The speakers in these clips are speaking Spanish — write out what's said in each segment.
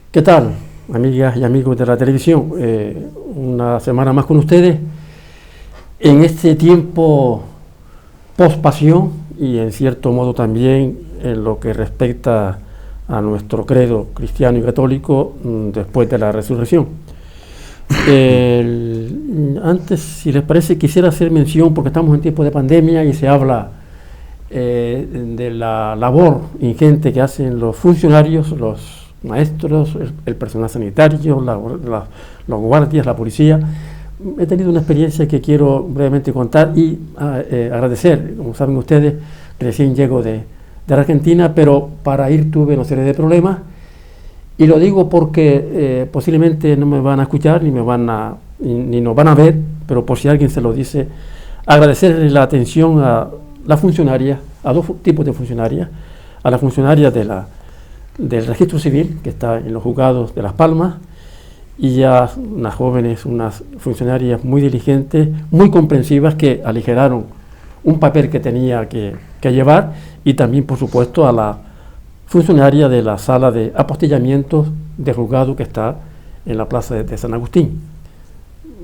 ¿Qué tal, amigas y amigos de la televisión? Una semana más con ustedes en este tiempo post-pasión y en cierto modo también en lo que respecta a nuestro credo cristiano y católico después de la resurrección. Antes, si les parece, quisiera hacer mención, porque estamos en tiempo de pandemia y se habla de la labor ingente que hacen los funcionarios, los maestros, el personal sanitario, los guardias, la policía. He tenido una experiencia que quiero brevemente contar y agradecer. Como saben ustedes, recién llego de Argentina, pero para ir tuve una serie de problemas. Y lo digo porque posiblemente no me van a escuchar ni nos van a ver, pero por si alguien se lo dice, agradecerle la atención a las funcionarias, a dos tipos de funcionarias, a la funcionaria del registro civil, que está en los juzgados de Las Palmas, y a unas jóvenes, unas funcionarias muy diligentes, muy comprensivas, que aligeraron un papel que tenía que llevar, y también, por supuesto, a la funcionaria de la sala de apostillamientos de juzgado que está en la plaza de San Agustín.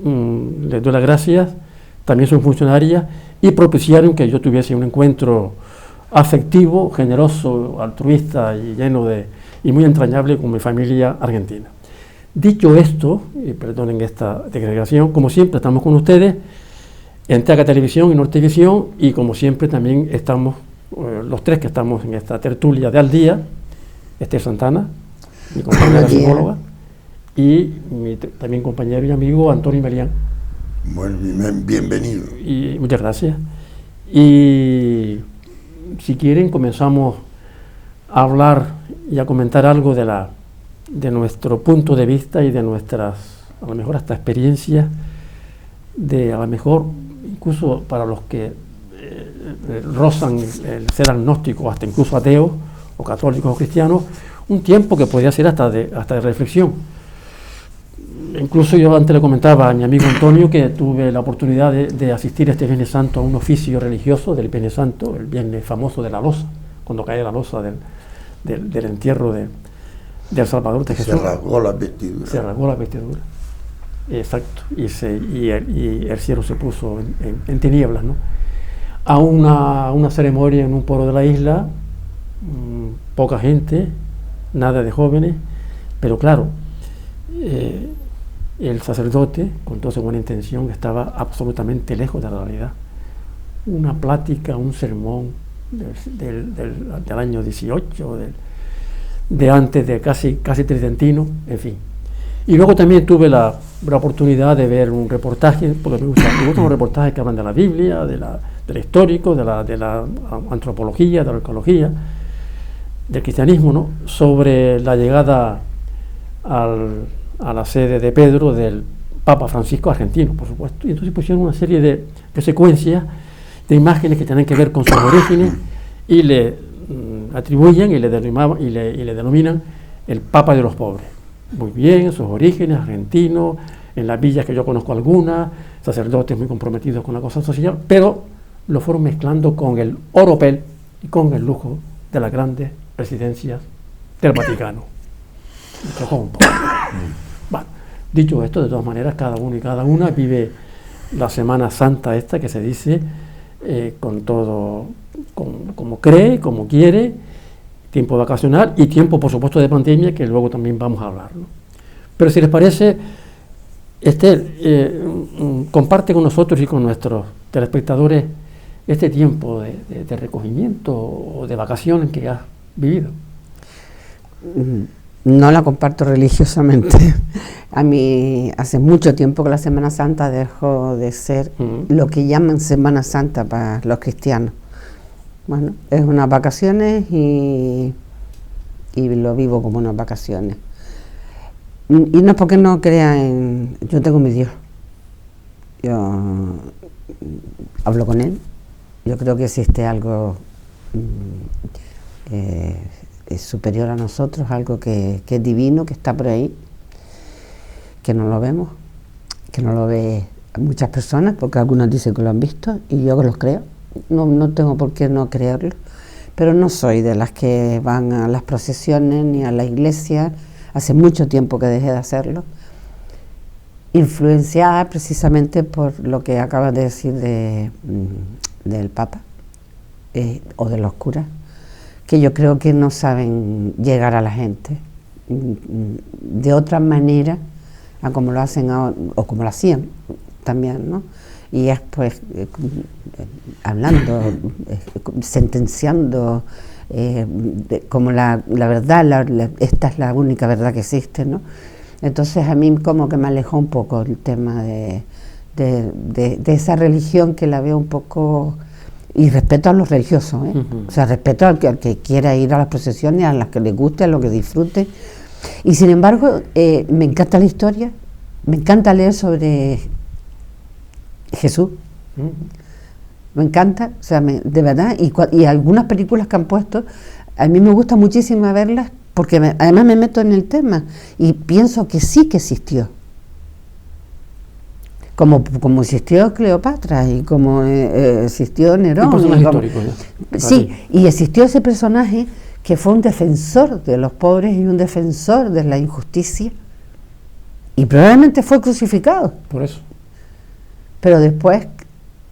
Les doy las gracias, también son funcionarias, y propiciaron que yo tuviese un encuentro afectivo, generoso, altruista y y muy entrañable con mi familia argentina. Dicho esto, y perdonen esta digregación, como siempre estamos con ustedes en Teaca Televisión y Nortevisión, y como siempre también estamos los tres que estamos en esta tertulia de Al Día, Esther Santana, mi compañera psicóloga, y mi también compañero y amigo Antonio Melián. Bueno, bienvenido. Y muchas gracias. Y si quieren comenzamos a hablar y a comentar algo de nuestro punto de vista y de nuestras, a lo mejor hasta experiencias, a lo mejor incluso para los que rozan el ser agnóstico, hasta incluso ateos o católicos o cristianos, un tiempo que podía ser hasta de reflexión. Incluso yo antes le comentaba a mi amigo Antonio que tuve la oportunidad de asistir este Viernes Santo a un oficio religioso del Viernes Santo, el viernes famoso de la loza, cuando cae la loza del entierro del Salvador de Jesús. Se rasgó la vestidura. Se rasgó la vestidura. Exacto. Y el cielo se puso en tinieblas, ¿no? A una ceremonia en un pueblo de la isla, poca gente, nada de jóvenes, pero claro, el sacerdote, con toda su buena intención, estaba absolutamente lejos de la realidad. Una plática, un sermón del año 18, de antes de casi tridentino, en fin. Y luego también tuve la oportunidad de ver un reportaje, porque me gustan los reportajes que hablan de la Biblia, del histórico, de la antropología, de la arqueología, del cristianismo, ¿no? Sobre la llegada a la sede de Pedro del Papa Francisco argentino, por supuesto. Y entonces pusieron una serie de secuencias, de imágenes que tienen que ver con sus orígenes, y le atribuyen y le denominan el Papa de los pobres. Muy bien, sus orígenes argentinos, en las villas que yo conozco algunas, sacerdotes muy comprometidos con la cosa social, pero lo fueron mezclando con el oropel y con el lujo de las grandes residencias del Vaticano. Me chocó un poco. Bueno, dicho esto, de todas maneras, cada uno y cada una vive la Semana Santa esta que se dice con todo, como cree, como quiere, tiempo vacacional y tiempo, por supuesto, de pandemia, que luego también vamos a hablar, ¿no? Pero si les parece, Esther, comparte con nosotros y con nuestros telespectadores este tiempo de recogimiento o de vacaciones que has vivido. No la comparto religiosamente. A mí hace mucho tiempo que la Semana Santa dejó de ser lo que llaman Semana Santa para los cristianos. Bueno, es unas vacaciones y lo vivo como unas vacaciones. Y no es porque no crea yo tengo mi Dios. Yo hablo con Él. Yo creo que existe algo es superior a nosotros, algo que es divino, que está por ahí, que no lo vemos, que no lo ve muchas personas, porque algunos dicen que lo han visto y yo los creo. No tengo por qué no creerlo, pero no soy de las que van a las procesiones ni a la iglesia hace mucho tiempo que dejé de hacerlo, influenciada precisamente por lo que acabas de decir del Papa o de los curas, que yo creo que no saben llegar a la gente de otra manera a como lo hacen ahora, o como lo hacían también, ¿no? Y es pues hablando, sentenciando como la verdad, esta es la única verdad que existe, ¿no? Entonces a mí como que me alejó un poco el tema de esa religión, que la veo un poco, y respeto a los religiosos, o sea, respeto al que quiera ir a las procesiones, a las que les guste, a lo que disfrute, y sin embargo me encanta la historia, me encanta leer sobre Jesús, me encanta, o sea, de verdad, y algunas películas que han puesto, a mí me gusta muchísimo verlas, porque además me meto en el tema y pienso que sí que existió, como existió Cleopatra y como existió Nerón. Sí, y existió ese personaje que fue un defensor de los pobres y un defensor de la injusticia, y probablemente fue crucificado. Por eso. Pero después,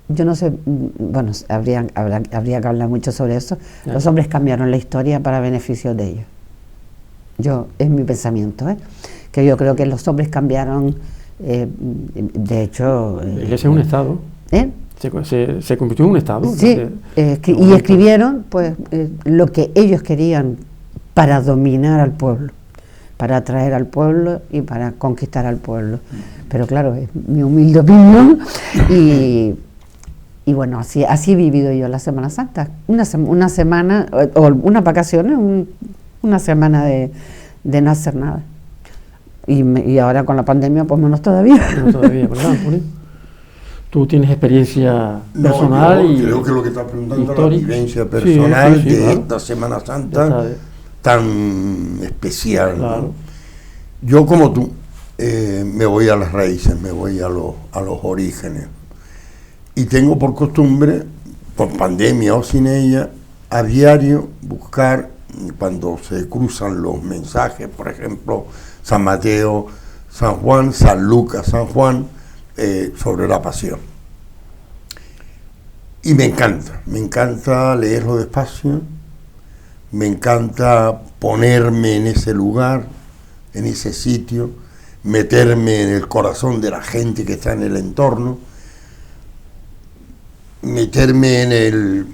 yo no sé, bueno, habría que hablar mucho sobre eso. Ya. Los hombres cambiaron la historia para beneficio de ellos. Es mi pensamiento, que yo creo que los hombres cambiaron, de hecho... La Iglesia es un Estado. Se convirtió en un Estado. Sí, y escribieron pues lo que ellos querían para dominar al pueblo, para atraer al pueblo y para conquistar al pueblo. Pero claro, es mi humilde opinión, y bueno, así he vivido yo la Semana Santa, una semana, o unas vacaciones, una semana de no hacer nada. Y ahora con la pandemia, pues menos todavía. Menos todavía, ¿verdad? Tú tienes experiencia personal. No, creo que lo que estás preguntando es la vivencia personal de claro. Esta Semana Santa tan especial. Claro. ¿No? Yo, como tú, me voy a las raíces, me voy a los orígenes. Y tengo por costumbre, por pandemia o sin ella, a diario buscar, cuando se cruzan los mensajes, por ejemplo, San Mateo, San Juan, San Lucas, San Juan, sobre la pasión. Y me encanta leerlo despacio, me encanta ponerme en ese lugar, en ese sitio, meterme en el corazón de la gente que está en el entorno, meterme en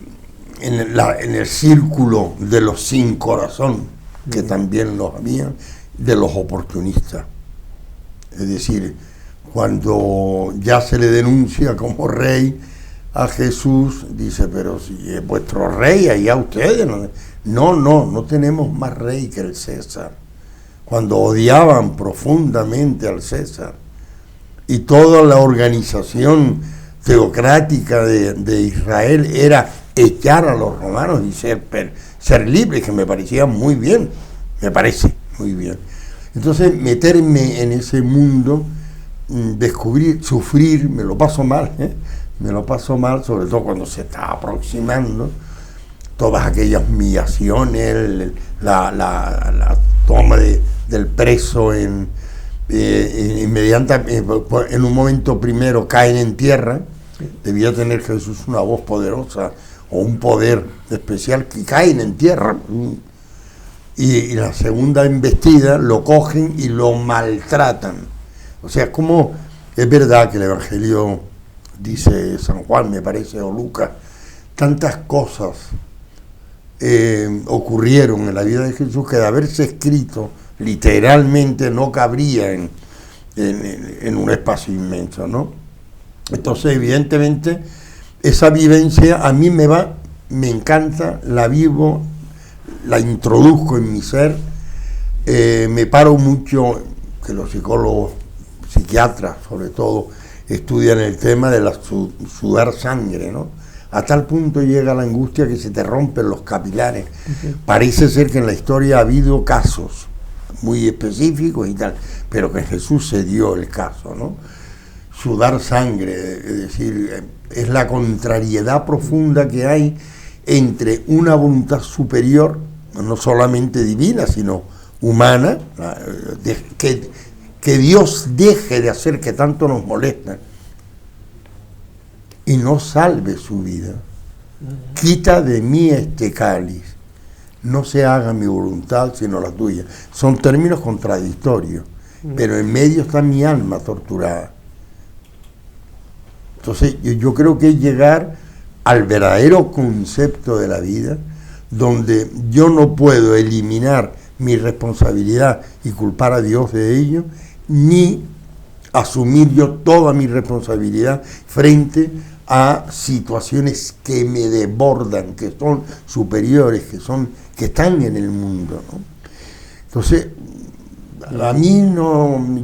el círculo de los sin corazón, que también los había, de los oportunistas. Es decir, cuando ya se le denuncia como rey a Jesús, dice, pero si es vuestro rey, allá ustedes. No tenemos más rey que el César. Cuando odiaban profundamente al César, y toda la organización teocrática de Israel era echar a los romanos y ser libres, que me parecía muy bien, me parece muy bien. Entonces, meterme en ese mundo, descubrir, sufrir, me lo paso mal, sobre todo cuando se está aproximando todas aquellas humillaciones, la toma del preso en un momento primero caen en tierra. Debía tener Jesús una voz poderosa o un poder especial, que caen en tierra, y la segunda embestida lo cogen y lo maltratan. O sea, como es verdad que el Evangelio dice San Juan, me parece, o Lucas, tantas cosas ocurrieron en la vida de Jesús que de haberse escrito literalmente no cabría en un espacio inmenso, ¿no? Entonces, evidentemente, esa vivencia a mí me encanta, la vivo, la introduzco en mi ser, me paro mucho, que los psicólogos, psiquiatras sobre todo, estudian el tema de sudar sangre, ¿no? A tal punto llega la angustia que se te rompen los capilares. Uh-huh. Parece ser que en la historia ha habido casos muy específicos y tal, pero que Jesús se dio el caso, ¿no? Sudar sangre, es decir, es la contrariedad profunda que hay entre una voluntad superior, no solamente divina, sino humana, que Dios deje de hacer que tanto nos molestan y no salve su vida. Quita de mí este cáliz, no se haga mi voluntad sino la tuya. Son términos contradictorios, pero en medio está mi alma torturada. Entonces yo creo que es llegar al verdadero concepto de la vida, donde yo no puedo eliminar mi responsabilidad y culpar a Dios de ello, ni asumir yo toda mi responsabilidad frente a situaciones que me desbordan, que son superiores, que están en el mundo, ¿no? Entonces, a mí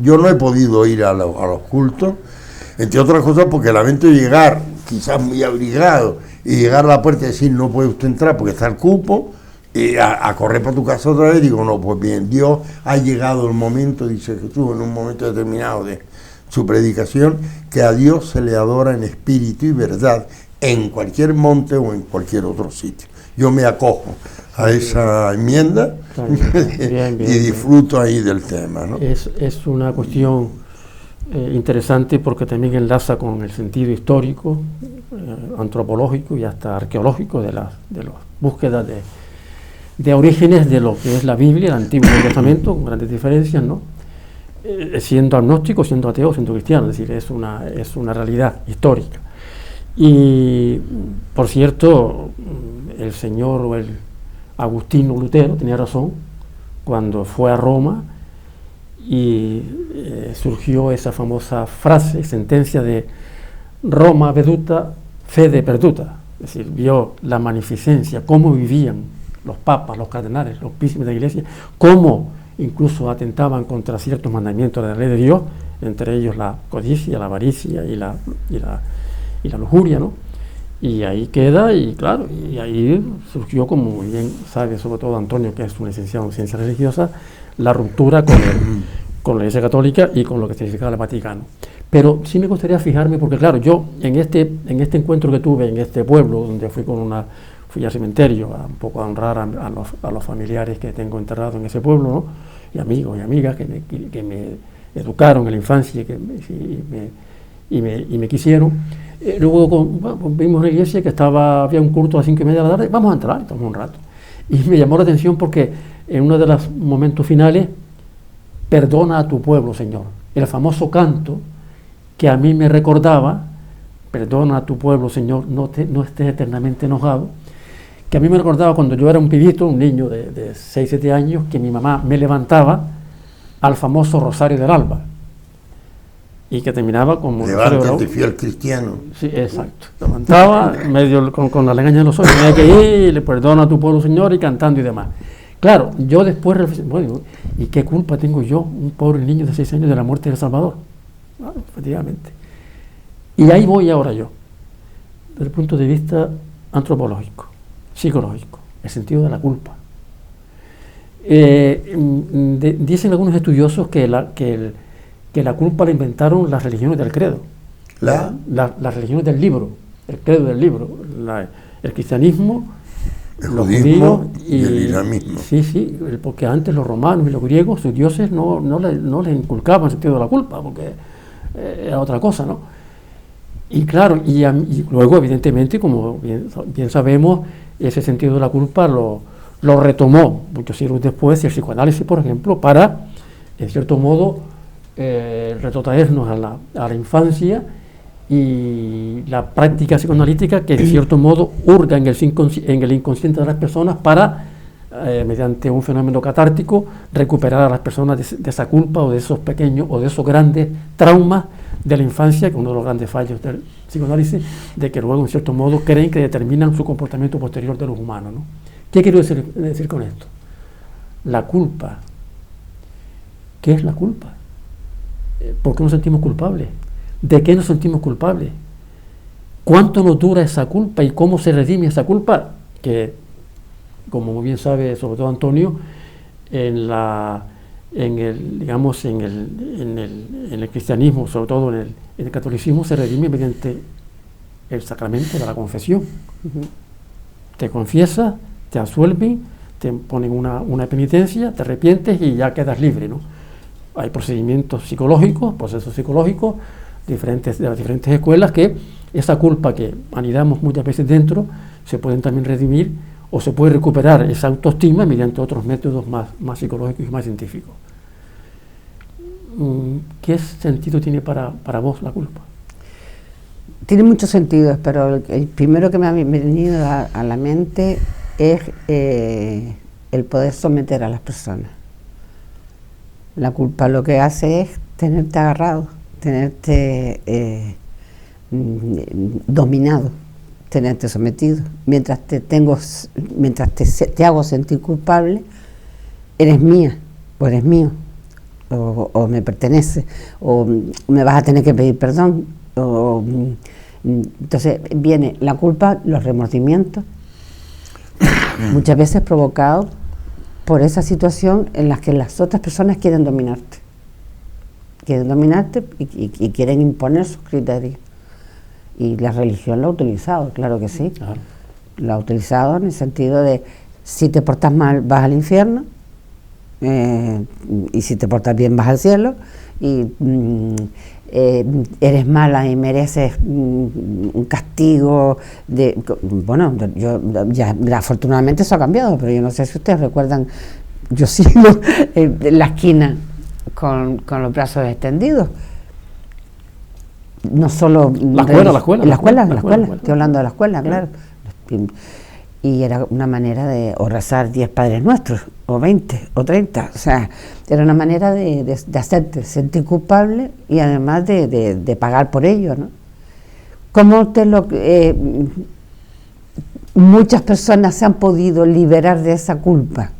yo no he podido ir a los cultos, entre otras cosas porque lamento llegar, quizás muy abrigado, y llegar a la puerta y decir, no puede usted entrar porque está el cupo, y a correr para tu casa otra vez. Digo, no, pues bien, Dios ha llegado el momento, dice Jesús, en un momento determinado de su predicación, que a Dios se le adora en espíritu y verdad, en cualquier monte o en cualquier otro sitio. Yo me acojo a esa enmienda bien, y disfruto ahí del tema, ¿no? Es una cuestión interesante porque también enlaza con el sentido histórico, antropológico y hasta arqueológico de las búsquedas de orígenes de lo que es la Biblia, el Antiguo Testamento, con grandes diferencias, ¿no? Siendo agnóstico, siendo ateo, siendo cristiano, es decir, es una realidad histórica. Y, por cierto, el señor o el Agustino Lutero tenía razón cuando fue a Roma y surgió esa famosa frase, sentencia de Roma veduta, fede perduta, es decir, vio la magnificencia, cómo vivían los papas, los cardenales, los príncipes de la iglesia, cómo incluso atentaban contra ciertos mandamientos de la ley de Dios, entre ellos la codicia, la avaricia y la lujuria, ¿no? Y ahí queda, y claro, y ahí surgió, como bien sabe sobre todo Antonio, que es un licenciado en ciencias religiosas, la ruptura con la Iglesia Católica y con lo que significaba el Vaticano. Pero sí me gustaría fijarme, porque claro, yo en este encuentro que tuve en este pueblo, donde fui al cementerio un poco a honrar a los familiares que tengo enterrados en ese pueblo, ¿no? Y amigos y amigas que me educaron en la infancia y me quisieron. Luego vimos una iglesia que había un culto a las 5:30 de la tarde, vamos a entrar, estamos un rato. Y me llamó la atención porque en uno de los momentos finales, perdona a tu pueblo, Señor. El famoso canto que a mí me recordaba, perdona a tu pueblo, Señor, no estés eternamente enojado, que a mí me recordaba cuando yo era un pibito, un niño de 6, 7 años, que mi mamá me levantaba al famoso Rosario del Alba, y que terminaba como... Levántate, fiel cristiano. Sí, exacto. Levantaba, medio con la legaña de los ojos, tenía que ir, y le perdona a tu pueblo, Señor, y cantando y demás. Claro, yo después reflexioné, bueno, ¿y qué culpa tengo yo, un pobre niño de 6 años, de la muerte de El Salvador? Bueno, efectivamente. Y ahí voy ahora yo, desde el punto de vista antropológico, psicológico, el sentido de la culpa. Dicen algunos estudiosos que la culpa la inventaron las religiones del credo, las religiones del libro, el credo del libro, el cristianismo, el judío y el islamismo. Sí, porque antes los romanos y los griegos, sus dioses no les inculcaban el sentido de la culpa, porque era otra cosa, ¿no? Y claro, y luego evidentemente, como bien sabemos, ese sentido de la culpa lo retomó muchos siglos después el psicoanálisis, por ejemplo, para, en cierto modo, retrotraernos a la infancia, y la práctica psicoanalítica que en cierto modo hurga en el inconsciente de las personas para, mediante un fenómeno catártico, recuperar a las personas de esa culpa o de esos pequeños o de esos grandes traumas de la infancia, que es uno de los grandes fallos del psicoanálisis, de que luego en cierto modo creen que determinan su comportamiento posterior de los humanos, ¿no? ¿Qué quiero decir con esto? La culpa. ¿Qué es la culpa? ¿Por qué nos sentimos culpables? ¿De qué nos sentimos culpables? ¿Cuánto nos dura esa culpa y cómo se redime esa culpa? Que, como muy bien sabe sobre todo Antonio, en el cristianismo, sobre todo en el catolicismo, se redime mediante el sacramento de la confesión. Te confiesas, te absuelven, te ponen una penitencia, te arrepientes y ya quedas libre, ¿no? Hay procedimientos psicológicos, procesos psicológicos de las diferentes escuelas, que esa culpa que anidamos muchas veces dentro se pueden también redimir o se puede recuperar esa autoestima mediante otros métodos más psicológicos y más científicos. ¿Qué sentido tiene para vos la culpa? Tiene muchos sentidos, pero el primero que me ha venido a la mente es el poder someter a las personas. La culpa lo que hace es tenerte agarrado, tenerte dominado, tenerte sometido. Mientras te hago sentir culpable, eres mía o eres mío, o me pertenece, o me vas a tener que pedir perdón. Entonces viene la culpa, los remordimientos, muchas veces provocados por esa situación en la que las otras personas quieren dominarte y quieren imponer sus criterios. Y la religión lo ha utilizado, claro que sí. Claro. Lo ha utilizado en el sentido de, si te portas mal vas al infierno, y si te portas bien vas al cielo, y eres mala y mereces un castigo bueno, ya afortunadamente eso ha cambiado, pero yo no sé si ustedes recuerdan, yo sigo en la esquina con los brazos extendidos. No solo la escuela, estoy hablando de la escuela, claro. Y era una manera de o rezar 10 Padres Nuestros, o 20, o 30, o sea, era una manera de hacerte sentir culpable y además de pagar por ello, ¿no? ¿Cómo muchas personas se han podido liberar de esa culpa?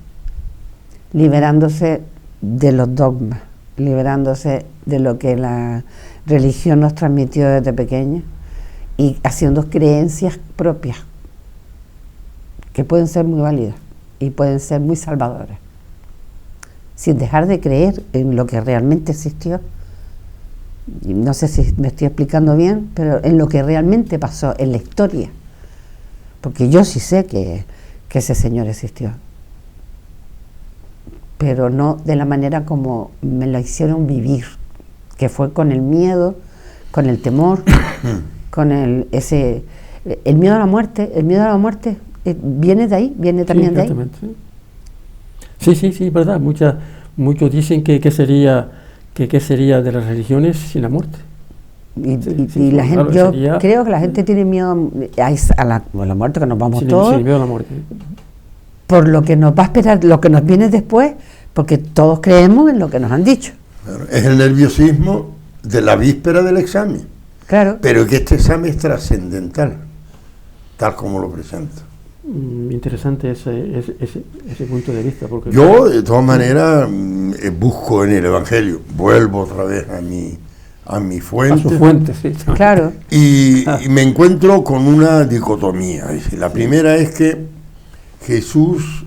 Liberándose de los dogmas, liberándose de lo que la religión nos transmitió desde pequeños y haciendo creencias propias que pueden ser muy válidas y pueden ser muy salvadoras, sin dejar de creer en lo que realmente existió. Y no sé si me estoy explicando bien, pero en lo que realmente pasó en la historia, porque yo sí sé que ese señor existió, pero no de la manera como me lo hicieron vivir, que fue con el miedo, con el temor, con el miedo a la muerte. El miedo a la muerte viene de ahí, viene también de ahí. Sí, verdad. Muchos dicen que qué sería de las religiones sin la muerte. Y la gente, yo creo que la gente tiene miedo a la muerte, que nos vamos todos. Sin miedo a la muerte. Por lo que nos va a esperar, lo que nos viene después, porque todos creemos en lo que nos han dicho. Claro, es el nerviosismo de la víspera del examen. Claro. Pero que este examen es trascendental, tal como lo presento. Interesante ese punto de vista. Porque yo, de todas maneras, busco en el Evangelio, vuelvo otra vez a mi fuente. A su fuente, sí. Claro. Y me encuentro con una dicotomía. Es decir, la primera es que Jesús,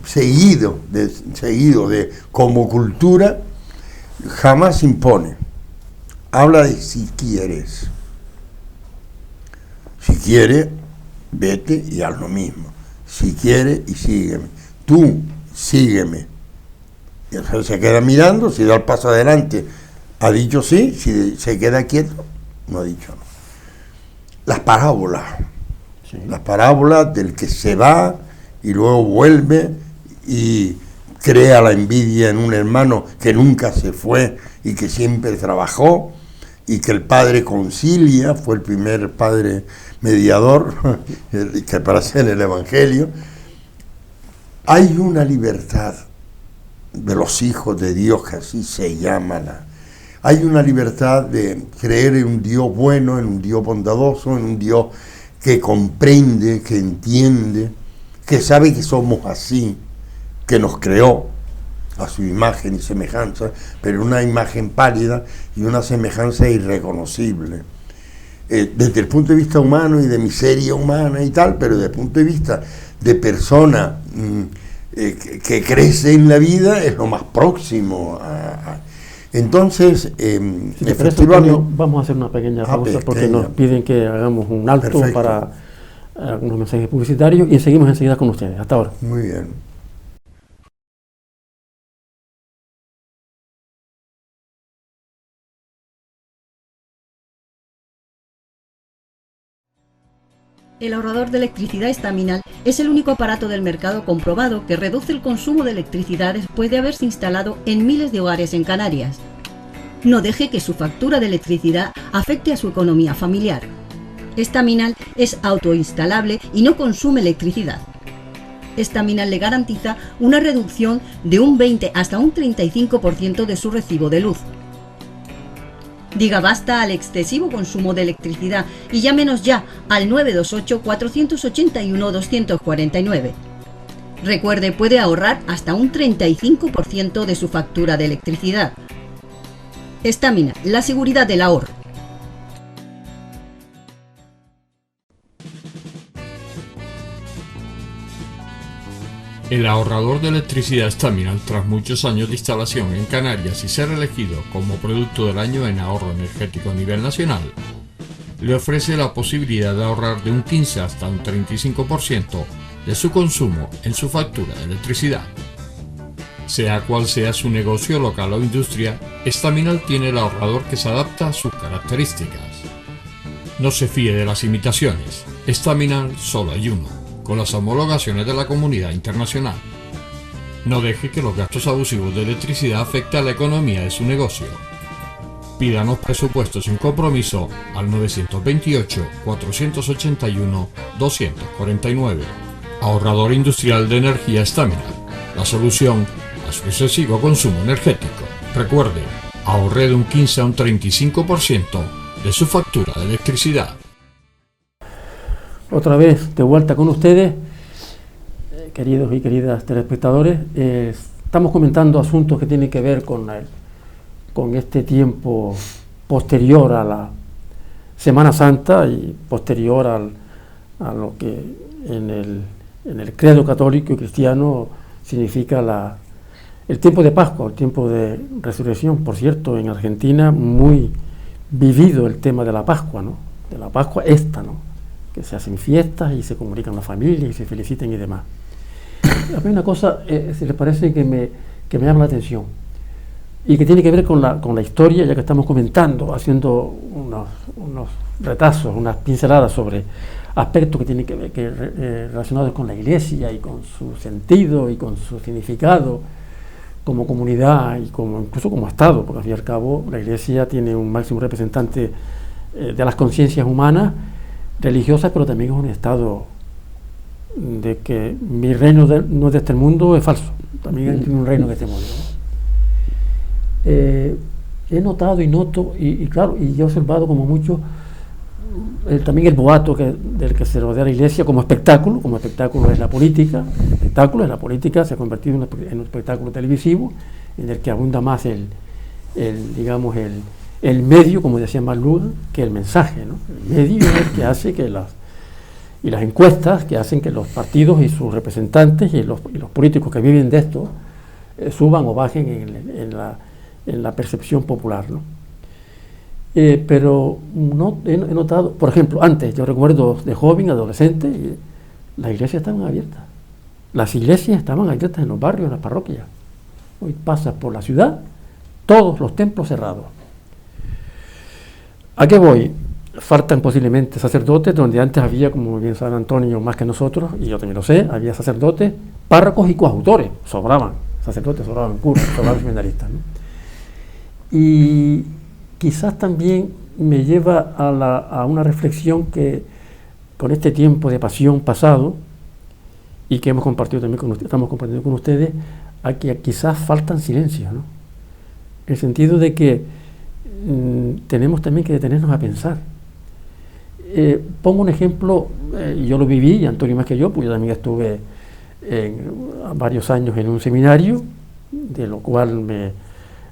seguido de como cultura, jamás impone. Habla de si quieres. Si quiere, vete y haz lo mismo. Si quiere, y sígueme. Tú, sígueme. Y entonces se queda mirando, si da el paso adelante, ha dicho sí, si se queda quieto, no ha dicho no. Las parábolas. Sí. Las parábolas del que se va y luego vuelve y crea la envidia en un hermano que nunca se fue y que siempre trabajó, y que el padre concilia, fue el primer padre mediador que aparece en el Evangelio. Hay una libertad de los hijos de Dios, que así se llaman. Hay una libertad de creer en un Dios bueno, en un Dios bondadoso, en un Dios que comprende, que entiende, que sabe que somos así, que nos creó a su imagen y semejanza, pero una imagen pálida y una semejanza irreconocible. Desde el punto de vista humano y de miseria humana y tal, pero desde el punto de vista de persona que crece en la vida, es lo más próximo entonces, efectivamente, vamos a hacer una pequeña pausa porque nos piden que hagamos un alto. Perfecto. algunos mensajes publicitarios y seguimos enseguida con ustedes. Hasta ahora. Muy bien. El ahorrador de electricidad Estaminal es el único aparato del mercado comprobado que reduce el consumo de electricidad después de haberse instalado en miles de hogares en Canarias. No deje que su factura de electricidad afecte a su economía familiar. Estaminal es autoinstalable y no consume electricidad. Estaminal le garantiza una reducción de un 20 hasta un 35% de su recibo de luz. Diga basta al excesivo consumo de electricidad y llámenos ya al 928-481-249. Recuerde, puede ahorrar hasta un 35% de su factura de electricidad. Estaminal, la seguridad del ahorro. El ahorrador de electricidad Estaminal, tras muchos años de instalación en Canarias y ser elegido como producto del año en ahorro energético a nivel nacional, le ofrece la posibilidad de ahorrar de un 15 hasta un 35% de su consumo en su factura de electricidad. Sea cual sea su negocio local o industria, Estaminal tiene el ahorrador que se adapta a sus características. No se fíe de las imitaciones, Estaminal solo hay uno, con las homologaciones de la comunidad internacional. No deje que los gastos abusivos de electricidad afecten a la economía de su negocio. Pídanos presupuestos sin compromiso al 928-481-249. Ahorrador industrial de energía Estaminal, la solución a su excesivo consumo energético. Recuerde, ahorre de un 15 a un 35% de su factura de electricidad. Otra vez de vuelta con ustedes, queridos y queridas telespectadores. Estamos comentando asuntos que tienen que ver con este tiempo posterior a la Semana Santa y posterior a lo que en el credo católico y cristiano significa el tiempo de Pascua, el tiempo de resurrección. Por cierto, en Argentina muy vivido el tema de la Pascua, ¿no? De la Pascua ¿no? Que se hacen fiestas y se comunican las familias y se felicitan y demás. A mí una cosa, si les parece, que me llama la atención y que tiene que ver con la historia, ya que estamos comentando, haciendo unos retazos, unas pinceladas sobre aspectos que tienen que ver relacionados con la Iglesia y con su sentido y con su significado como comunidad y incluso como Estado, porque al fin y al cabo la Iglesia tiene un máximo representante de las conciencias humanas religiosas, pero también es un estado de que mi reino no es de este mundo, es falso. También tiene un reino de este mundo, ¿no? He notado y noto, y claro, y he observado como mucho también el boato del que se rodea la Iglesia como espectáculo es la política. El espectáculo es la política, se ha convertido en un espectáculo televisivo en el que abunda más el medio, como decía Marluga, que el mensaje, ¿no? El medio es el que hace que las encuestas que hacen que los partidos y sus representantes y los políticos que viven de esto suban o bajen en la percepción popular, ¿no? Pero no, he notado, por ejemplo, antes, yo recuerdo de joven, adolescente, las iglesias estaban abiertas. Las iglesias estaban abiertas en los barrios, en las parroquias. Hoy pasas por la ciudad, todos los templos cerrados. ¿A qué voy? Faltan posiblemente sacerdotes, donde antes había, como bien sabe Antonio más que nosotros, y yo también lo sé, había sacerdotes, párrocos y coautores, sobraban, sacerdotes sobraban, curas, sobraban seminaristas, ¿no? Y quizás también me lleva a una reflexión que con este tiempo de pasión pasado, y que hemos compartido también estamos compartiendo con ustedes, a que quizás faltan silencios, ¿no? En el sentido de que tenemos también que detenernos a pensar. Pongo un ejemplo, yo lo viví, y Antonio más que yo, pues yo también estuve varios años en un seminario, de lo cual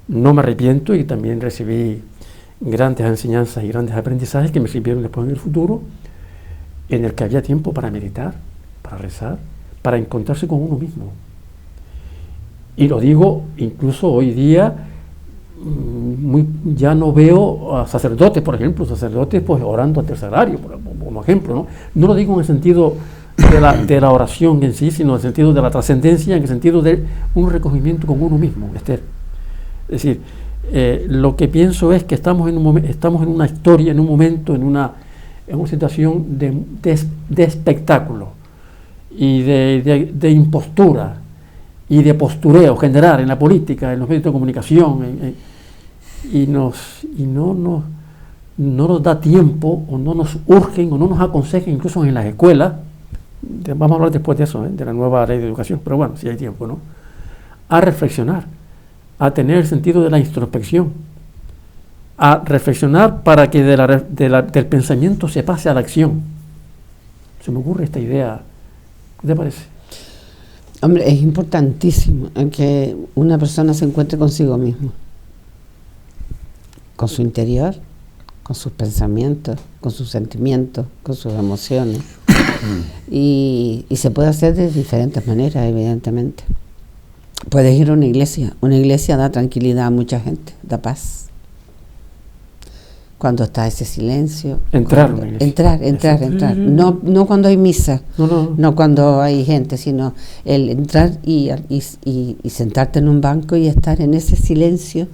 no me arrepiento, y también recibí grandes enseñanzas y grandes aprendizajes que me sirvieron después en el futuro, en el que había tiempo para meditar, para rezar, para encontrarse con uno mismo. Y lo digo incluso hoy día, ya no veo a sacerdotes, por ejemplo, sacerdotes pues orando ante el sagrario, por ejemplo, ¿no? No lo digo en el sentido de la oración en sí, sino en el sentido de la trascendencia, en el sentido de un recogimiento con uno mismo, Esther. Es decir, lo que pienso es que estamos en una historia, en un momento, en una situación de espectáculo y de impostura y de postureo general en la política, en los medios de comunicación, y no nos da tiempo, o no nos urgen, o no nos aconsejan, incluso en las escuelas. Vamos a hablar después de eso, de la nueva ley de educación, pero bueno, si hay tiempo, ¿no? A reflexionar, a tener el sentido de la introspección, a reflexionar para que del pensamiento se pase a la acción. Se me ocurre esta idea. ¿Qué te parece? Hombre, es importantísimo que una persona se encuentre consigo mismo, con su interior, con sus pensamientos, con sus sentimientos, con sus emociones. Y se puede hacer de diferentes maneras, evidentemente. Puedes ir a una iglesia da tranquilidad a mucha gente, da paz. Cuando está ese silencio. Entrar. No cuando hay misa, no cuando hay gente, sino el entrar y sentarte en un banco y estar en ese silencio,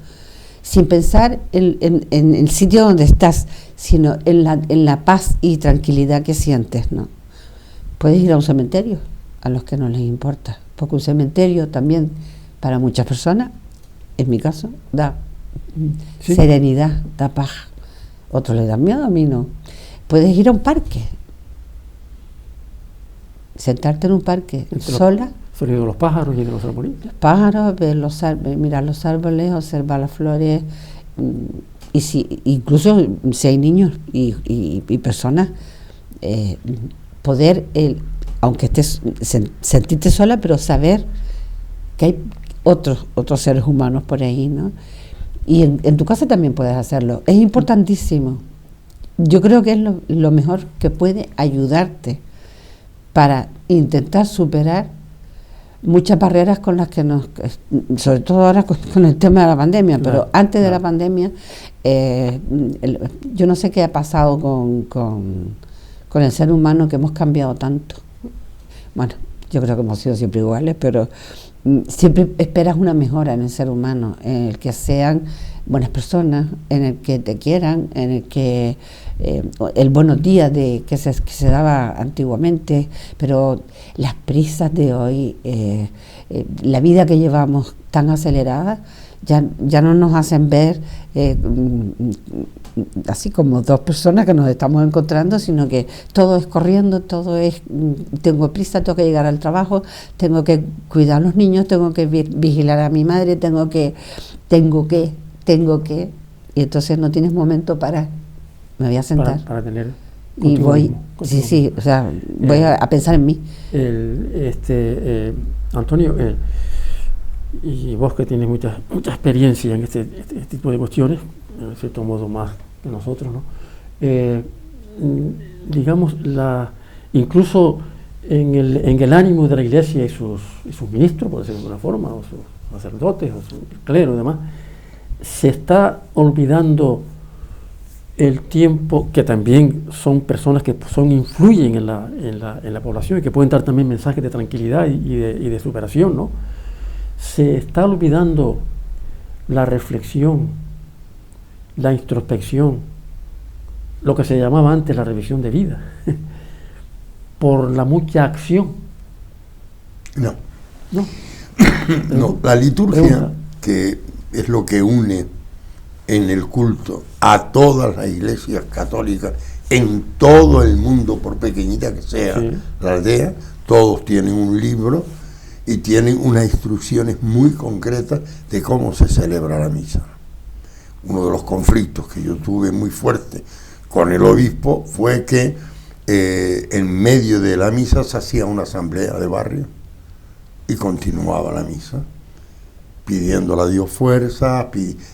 sin pensar en el sitio donde estás, sino en la paz y tranquilidad que sientes, ¿no? Puedes ir a un cementerio, a los que no les importa, porque un cementerio también, para muchas personas, en mi caso, da serenidad, da paz. Otros le dan miedo, a mí no. Puedes ir a un parque, sentarte en un parque sola. Sonido de los pájaros y de los árboles. Los pájaros, mirar los árboles, observar las flores, y incluso si hay niños y personas, poder, aunque estés, sentirte sola, pero saber que hay otros seres humanos por ahí, ¿no? Y en tu casa también puedes hacerlo. Es importantísimo. Yo creo que es lo mejor que puede ayudarte para intentar superar muchas barreras con las que sobre todo ahora con el tema de la pandemia, pero antes de la pandemia, yo no sé qué ha pasado con el ser humano, que hemos cambiado tanto. Bueno, yo creo que hemos sido siempre iguales, pero siempre esperas una mejora en el ser humano, en el que sean buenas personas, en el que te quieran, en el que el buenos días que se daba antiguamente, pero las prisas de hoy, la vida que llevamos tan acelerada, ya no nos hacen ver así como dos personas que nos estamos encontrando, sino que todo es corriendo, todo es, tengo prisa, tengo que llegar al trabajo, tengo que cuidar a los niños, tengo que vigilar a mi madre, tengo que, y entonces no tienes momento para, me voy a sentar para tener y voy, o sea, voy a pensar en mí. Antonio, y vos que tienes mucha experiencia en este tipo de cuestiones, en cierto modo más que nosotros, ¿no? Digamos, incluso en el ánimo de la Iglesia y sus ministros, por decirlo de alguna forma, o sus sacerdotes, o su clero y demás, se está olvidando el tiempo, que también son personas que influyen en la población y que pueden dar también mensajes de tranquilidad y de superación, ¿no? Se está olvidando la reflexión, la introspección, lo que se llamaba antes la revisión de vida, por la mucha acción. No, la liturgia, que es lo que une en el culto a todas las iglesias católicas en todo el mundo, por pequeñita que sea la aldea, todos tienen un libro y tienen unas instrucciones muy concretas de cómo se celebra la misa. Uno de los conflictos que yo tuve muy fuerte con el obispo fue que en medio de la misa se hacía una asamblea de barrio y continuaba la misa, pidiéndole a Dios fuerza,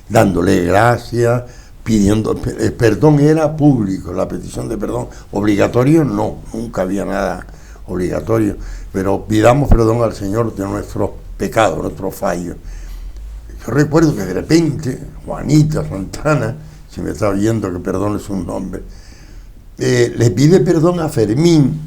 dándole gracias, pidiendo el perdón. Era público, la petición de perdón. Obligatorio no, nunca había nada obligatorio, pero pidamos perdón al Señor de nuestros pecados, nuestros fallos. Yo recuerdo que de repente Juanita Santana, si me está oyendo que perdone su nombre, le pide perdón a Fermín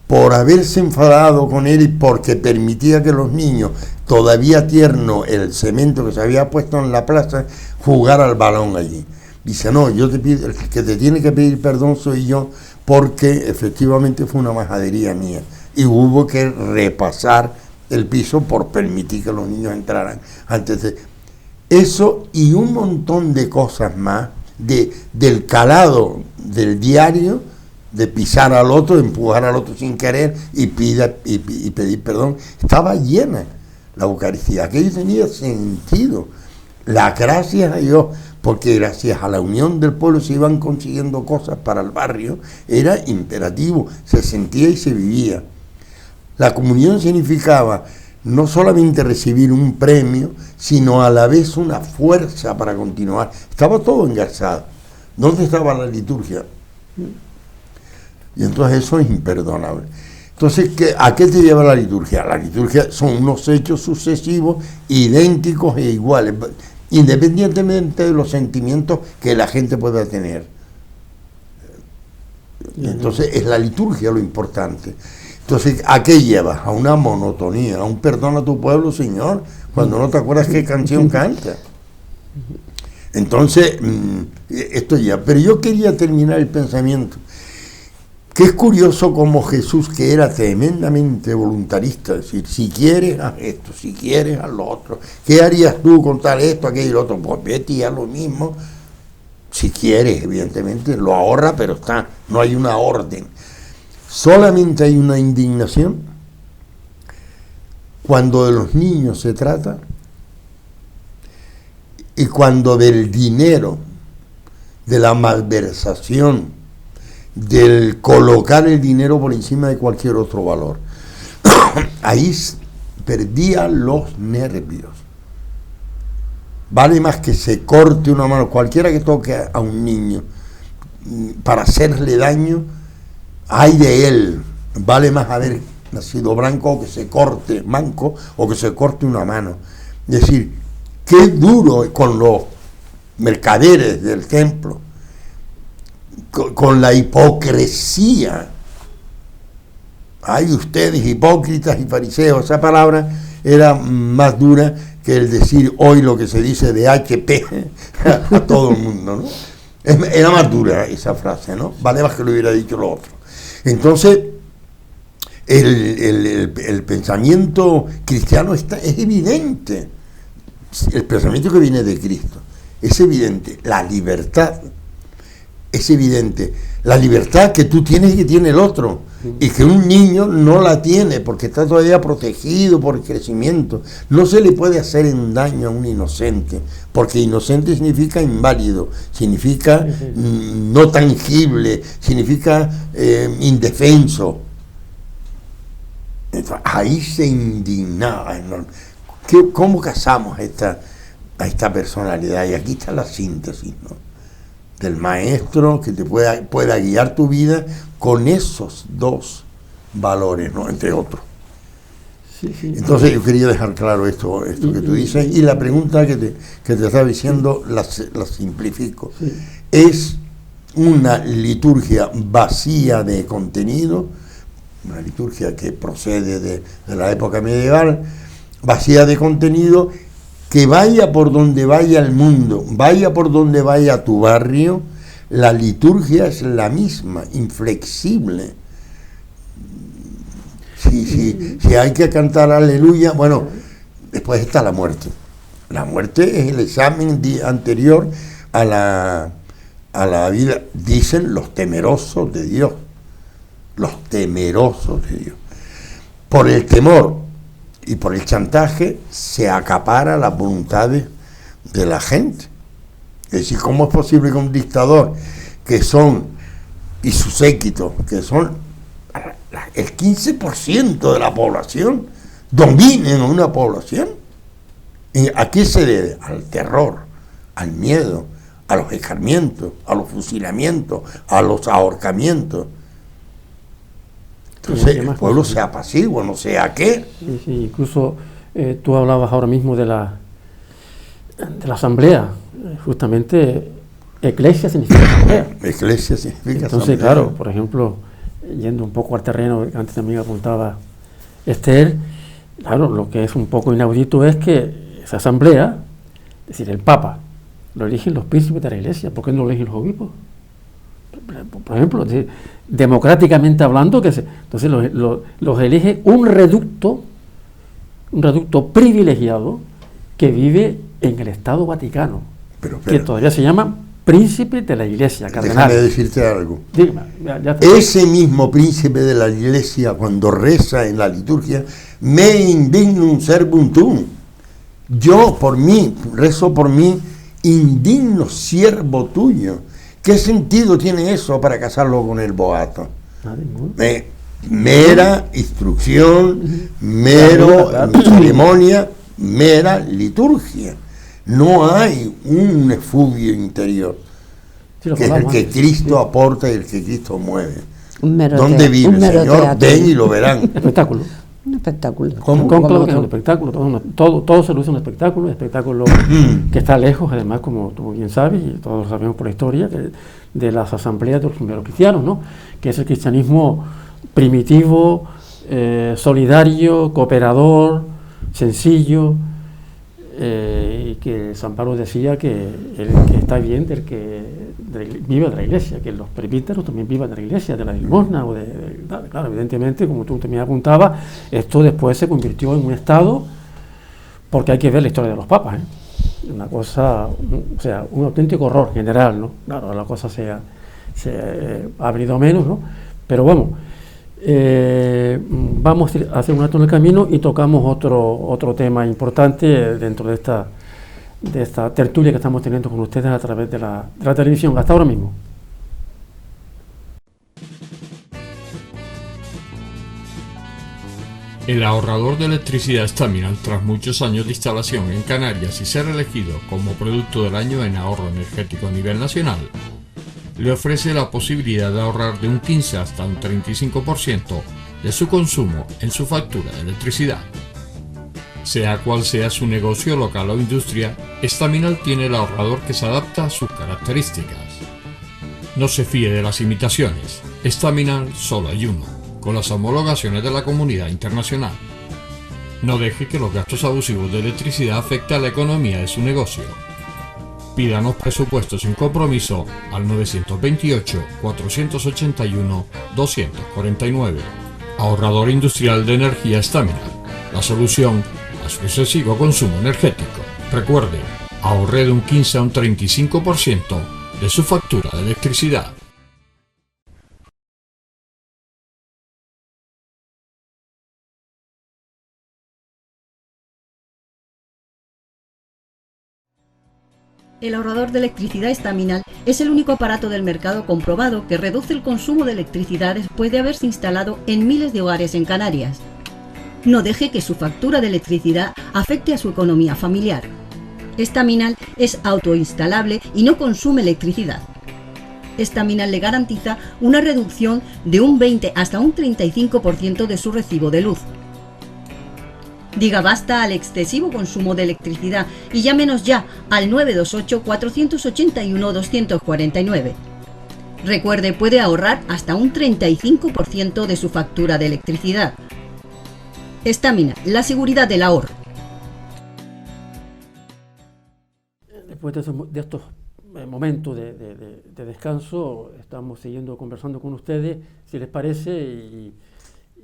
por haberse enfadado con él y porque permitía que los niños, todavía tierno el cemento que se había puesto en la plaza, jugara al balón allí. Dice, no, yo te pido, el que te tiene que pedir perdón soy yo, porque efectivamente fue una majadería mía y hubo que repasar el piso por permitir que los niños entraran antes de... Eso y un montón de cosas más del calado del diario, de pisar al otro, de empujar al otro sin querer y pedir perdón. Estaba llena la Eucaristía, aquello tenía sentido. La gracias a Dios, porque gracias a la unión del pueblo se iban consiguiendo cosas para el barrio, era imperativo, se sentía y se vivía. La comunión significaba no solamente recibir un premio, sino a la vez una fuerza para continuar. Estaba todo engarzado. ¿Dónde estaba la liturgia? Y entonces eso es imperdonable. Entonces, ¿a qué te lleva la liturgia? La liturgia son unos hechos sucesivos, idénticos e iguales, independientemente de los sentimientos que la gente pueda tener. Entonces, es la liturgia lo importante. Entonces, ¿a qué lleva? A una monotonía, a un perdón a tu pueblo, Señor, cuando no te acuerdas qué canción canta. Entonces, esto ya. Pero yo quería terminar el pensamiento, que es curioso como Jesús, que era tremendamente voluntarista, es decir, si quieres, haz esto, si quieres, haz lo otro. ¿Qué harías tú con tal esto, aquello y lo otro? Pues vete y haz lo mismo. Si quieres, evidentemente, lo ahorra, pero no hay una orden. Solamente hay una indignación cuando de los niños se trata y cuando del dinero, de la malversación, del colocar el dinero por encima de cualquier otro valor. Ahí perdía los nervios. Vale más que se corte una mano, cualquiera que toque a un niño para hacerle daño, ay de él, vale más haber nacido blanco o que se corte manco o que se corte una mano. Es decir, qué duro con los mercaderes del templo, con la hipocresía. Ay, ustedes hipócritas y fariseos, esa palabra era más dura que el decir hoy lo que se dice de HP a todo el mundo, ¿no? Era más dura esa frase, ¿no? Vale más que lo hubiera dicho lo otro. Entonces, el pensamiento cristiano es evidente. El pensamiento que viene de Cristo es evidente. La libertad es evidente. La libertad que tú tienes y que tiene el otro. Y que un niño no la tiene porque está todavía protegido por el crecimiento. No se le puede hacer un daño a un inocente, porque inocente significa inválido, significa no tangible, significa indefenso. Entonces, ahí se indignaba. ¿Cómo casamos a esta personalidad? Y aquí está la síntesis, ¿no? Del maestro que te pueda guiar tu vida con esos dos valores, ¿no? Entre otros. Sí, sí. Entonces yo quería dejar claro esto que tú dices, y la pregunta que te estaba diciendo la simplifico. Sí. Es una liturgia vacía de contenido, una liturgia que procede de la época medieval, vacía de contenido, que vaya por donde vaya el mundo, vaya por donde vaya tu barrio, la liturgia es la misma, inflexible. Si hay que cantar aleluya, bueno, después está la muerte. La muerte es el examen anterior a la vida, dicen los temerosos de Dios. Los temerosos de Dios. Por el temor y por el chantaje se acapara las voluntades de la gente. Es decir, ¿cómo es posible que un dictador y su séquito, que son el 15% de la población, dominen a una población? ¿A qué se debe? Al terror, al miedo, a los escarmientos, a los fusilamientos, a los ahorcamientos. Entonces el pueblo se apacigua, no sé a qué. Sí, incluso Tú hablabas ahora mismo de la asamblea. Justamente, eclesia significa asamblea. Eclesia significa Entonces, asamblea. claro, por ejemplo, yendo un poco al terreno que antes también apuntaba Esther, claro, lo que es un poco inaudito es que esa asamblea, es decir, el Papa, lo eligen los príncipes de la Iglesia. ¿Por qué no lo eligen los obispos? Por ejemplo, es decir, democráticamente hablando, entonces los elige un reducto privilegiado que vive en el Estado Vaticano, que todavía se llama príncipe de la Iglesia, cardenal. Déjame decirte algo. Dígame, Ese mismo príncipe de la Iglesia, cuando reza en la liturgia, me indignum servum tuum. Yo por mí, rezo por mí, indigno siervo tuyo. ¿Qué sentido tiene eso para casarlo con el boato? Mera instrucción, mero ceremonia, mera liturgia. No hay un efluvio interior, que es el que Cristo aporta y el que Cristo mueve. ¿Dónde vive el Señor? Ven y lo verán. Espectáculo. Un espectáculo. Claro que es un espectáculo, todo se luce un espectáculo que está lejos, además, como tú bien sabes, y todos lo sabemos por la historia, de las asambleas de los primeros cristianos, ¿no? Que es el cristianismo primitivo, solidario, cooperador, sencillo, y que San Pablo decía que el que está bien vive de la Iglesia, que los presbíteros también vivan de la Iglesia, de la limosna, claro, evidentemente, como tú también apuntabas, esto después se convirtió en un Estado, porque hay que ver la historia de los papas, una cosa, o sea, un auténtico horror general, ¿no? Claro, la cosa se ha abrido menos, ¿no? Pero bueno, vamos a hacer un alto en el camino y tocamos otro tema importante dentro de esta tertulia que estamos teniendo con ustedes a través de la televisión, hasta ahora mismo. El ahorrador de electricidad Staminal, tras muchos años de instalación en Canarias y ser elegido como producto del año en ahorro energético a nivel nacional, le ofrece la posibilidad de ahorrar de un 15 hasta un 35% de su consumo en su factura de electricidad. Sea cual sea su negocio local o industria, Staminal tiene el ahorrador que se adapta a sus características. No se fíe de las imitaciones, Staminal solo hay uno, con las homologaciones de la comunidad internacional. No deje que los gastos abusivos de electricidad afecten a la economía de su negocio. Pídanos presupuestos sin compromiso al 928-481-249. Ahorrador industrial de energía Staminal, la solución a su excesivo consumo energético. Recuerde, ahorre de un 15 a un 35% de su factura de electricidad. El ahorrador de electricidad Staminal es el único aparato del mercado comprobado que reduce el consumo de electricidad después de haberse instalado en miles de hogares en Canarias. No deje que su factura de electricidad afecte a su economía familiar. Staminal es autoinstalable y no consume electricidad. Staminal le garantiza una reducción de un 20 hasta un 35% de su recibo de luz. Diga basta al excesivo consumo de electricidad y llámenos ya al 928-481-249. Recuerde, puede ahorrar hasta un 35% de su factura de electricidad. Staminal, la seguridad del ahorro. Después de estos momentos de descanso, estamos siguiendo conversando con ustedes, si les parece,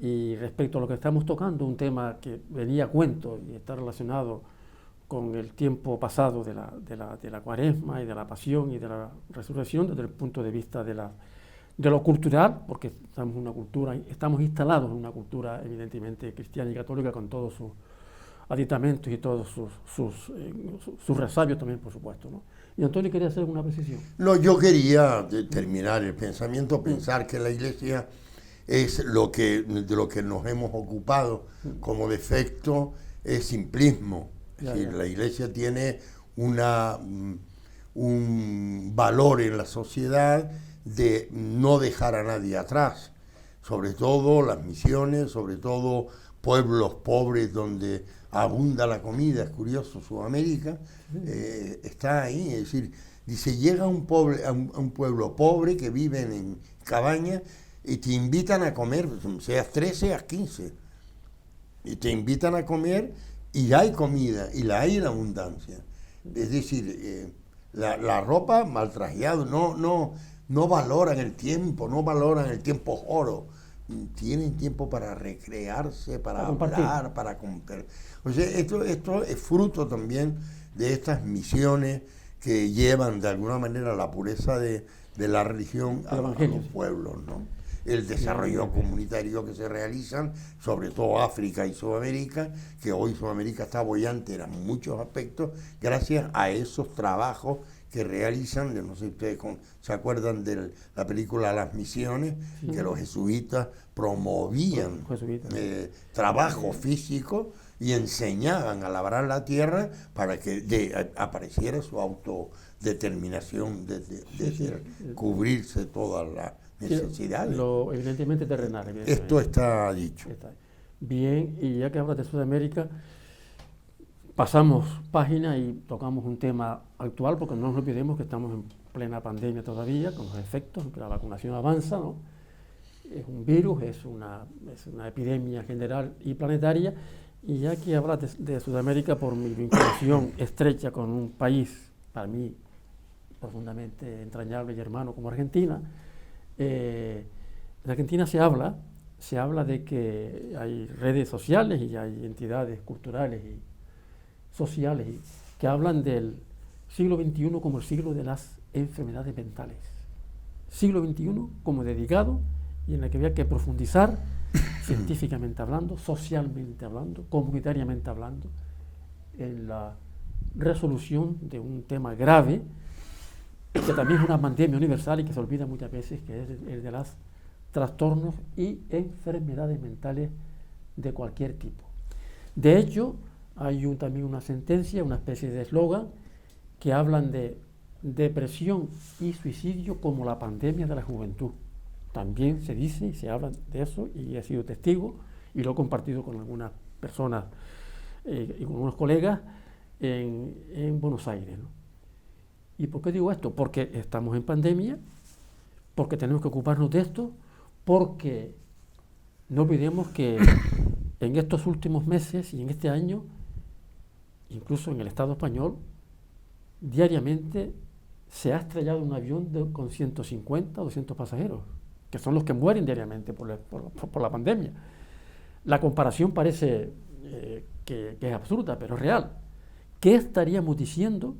y respecto a lo que estamos tocando, un tema que venía a cuento y está relacionado con el tiempo pasado de la Cuaresma y de la Pasión y de la Resurrección desde el punto de vista de lo cultural, porque estamos instalados en una cultura evidentemente cristiana y católica con todos sus aditamentos y todos sus resabios también, por supuesto, ¿no? Y Antonio quería hacer una precisión. No, yo quería terminar el pensamiento, pensar que la Iglesia es de lo que nos hemos ocupado como defecto, es simplismo. Es decir, la Iglesia tiene un valor en la sociedad de no dejar a nadie atrás, sobre todo las misiones, sobre todo pueblos pobres donde abunda la comida, es curioso, Sudamérica está ahí, es decir, dice, llega a un pueblo pobre que viven en cabañas y te invitan a comer, seas 13, seas 15, y te invitan a comer y hay comida, y la hay en abundancia. Es decir, la ropa mal trajeada, no valoran el tiempo, no valoran el tiempo oro. Tienen tiempo para recrearse, para hablar, para comprar. O sea, esto es fruto también de estas misiones que llevan de alguna manera la pureza de la religión a los pueblos, ¿no? El desarrollo comunitario que se realizan, sobre todo África y Sudamérica, que hoy Sudamérica está boyante en muchos aspectos, gracias a esos trabajos que realizan, no sé si ustedes se acuerdan de la película Las Misiones, que los jesuitas promovían trabajo físico y enseñaban a labrar la tierra para que apareciera su autodeterminación de cubrirse todas las necesidades. Evidentemente terrenal. Esto está dicho. Bien, y ya que hablas de Sudamérica, pasamos página y tocamos un tema actual, porque no nos olvidemos que estamos en plena pandemia todavía, con los efectos, que la vacunación avanza, ¿no? Es un virus, es una epidemia general y planetaria, y ya que hablas de Sudamérica, por mi vinculación estrecha con un país, para mí, profundamente entrañable y hermano como Argentina, en Argentina se habla de que hay redes sociales y hay entidades culturales y sociales que hablan del siglo XXI como el siglo de las enfermedades mentales. Siglo XXI como dedicado y en el que había que profundizar científicamente hablando, socialmente hablando, comunitariamente hablando, en la resolución de un tema grave que también es una pandemia universal y que se olvida muchas veces, que es el de los trastornos y enfermedades mentales de cualquier tipo. De hecho, hay también una sentencia, una especie de eslogan, que hablan de depresión y suicidio como la pandemia de la juventud. También se dice y se habla de eso, y he sido testigo y lo he compartido con algunas personas y con unos colegas en Buenos Aires, ¿no? ¿Y por qué digo esto? Porque estamos en pandemia, porque tenemos que ocuparnos de esto, porque no olvidemos que en estos últimos meses y en este año, incluso en el Estado español, diariamente se ha estrellado un avión con 150 o 200 pasajeros, que son los que mueren diariamente por la pandemia. La comparación parece que es absurda, pero es real. ¿Qué estaríamos diciendo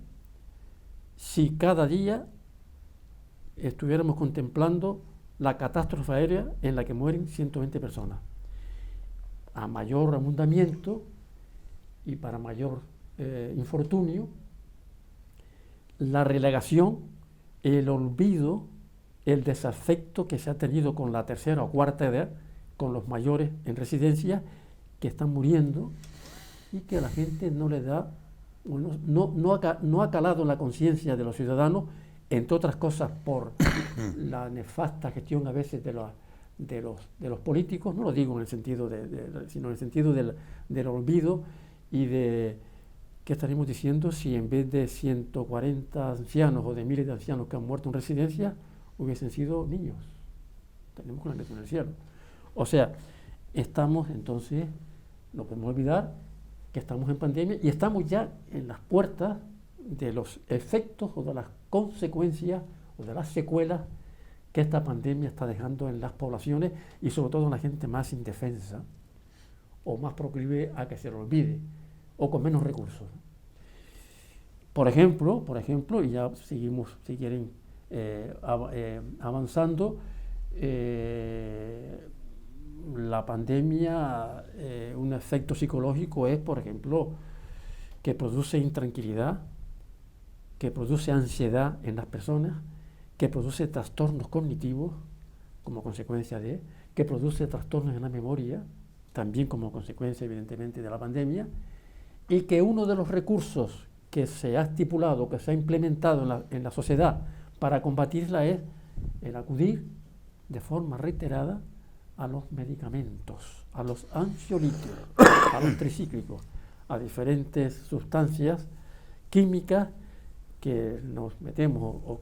si cada día estuviéramos contemplando la catástrofe aérea en la que mueren 120 personas? A mayor abundamiento y para mayor infortunio, la relegación, el olvido, el desafecto que se ha tenido con la tercera o cuarta edad, con los mayores en residencia que están muriendo y que la gente no le da, no ha calado en la conciencia de los ciudadanos, entre otras cosas por la nefasta gestión a veces de los políticos. No lo digo en el sentido sino en el sentido del olvido y de ¿qué estaremos diciendo si en vez de 140 ancianos o de miles de ancianos que han muerto en residencia hubiesen sido niños? Tenemos que en el cielo. O sea, estamos entonces, no podemos olvidar que estamos en pandemia y estamos ya en las puertas de los efectos o de las consecuencias o de las secuelas que esta pandemia está dejando en las poblaciones y sobre todo en la gente más indefensa o más proclive a que se lo olvide o con menos recursos. Por ejemplo, y ya seguimos, si quieren, avanzando, la pandemia, un efecto psicológico es, por ejemplo, que produce intranquilidad, que produce ansiedad en las personas, que produce trastornos cognitivos como consecuencia que produce trastornos en la memoria, también como consecuencia evidentemente de la pandemia, y que uno de los recursos que se ha estipulado, que se ha implementado en la sociedad para combatirla es el acudir de forma reiterada a los medicamentos, a los ansiolíticos, a los tricíclicos, a diferentes sustancias químicas que nos metemos o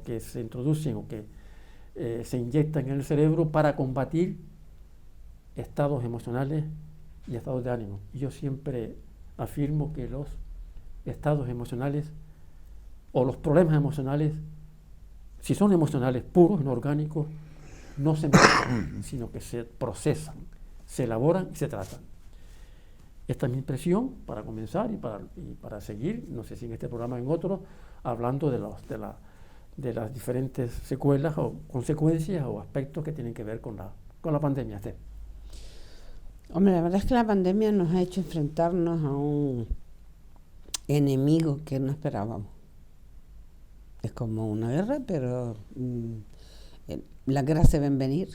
que se introducen o que se inyectan en el cerebro para combatir estados emocionales y estados de ánimo. Y yo siempre afirmo que los estados emocionales o los problemas emocionales, si son emocionales puros, no orgánicos, no se meten, sino que se procesan, se elaboran y se tratan. Esta es mi impresión para comenzar y para seguir, no sé si en este programa o en otro, hablando de las diferentes secuelas o consecuencias o aspectos que tienen que ver con la pandemia. Hombre, la verdad es que la pandemia nos ha hecho enfrentarnos a un enemigo que no esperábamos. Es como una guerra, pero las guerras se ven venir,